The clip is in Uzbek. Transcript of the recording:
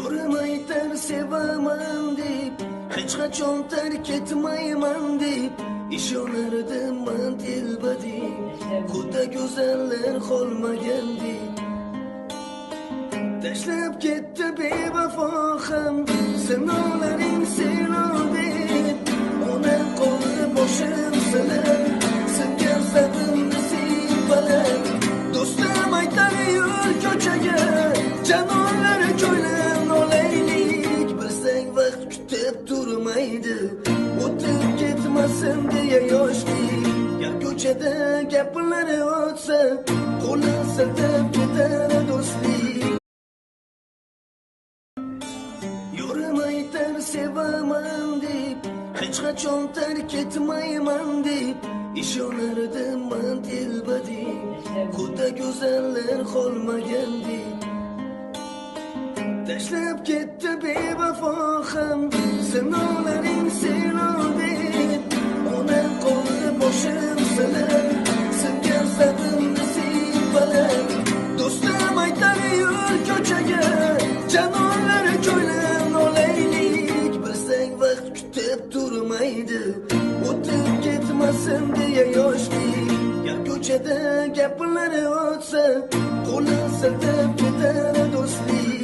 Yo'rim aytar sevaman deb, hech qachon tark etmayman deb ishonardim men telbadim, xuddi go'zallar qolmagandek. Tashlab ketdi bevafo ham sinovlaring seno deb, ona qo'li boshim silab, senga sabrimni siypalar. Do'stim aytar yur ko'chaga, janonlar ko'ylan olaylik, bilsang vaqt kutib turmaydi, o'tib ketmasin deya yoshlik. Gar ko'chada gaplar o'tsa, qo'li siltab ketar do'stlik. Yo'rim aytar sevaman deb, hech qachon tark etmayman deb ishonardim men telbadim, xuddi go'zallar qolmagandek. Tashlab ketdi bevafo ham sinovlaring seno deb, ona qo'li boshim silab, senga sabrimni siypalar. Do'stim aytar yur ko'chaga, janonlar ko'ylan olaylik, bilsang vaqt kutib turmaydi, o'tib ketmasin deya yoshlik. Gar ko'chada gaplar o'tsa, qo'li siltab ketar do'stlik.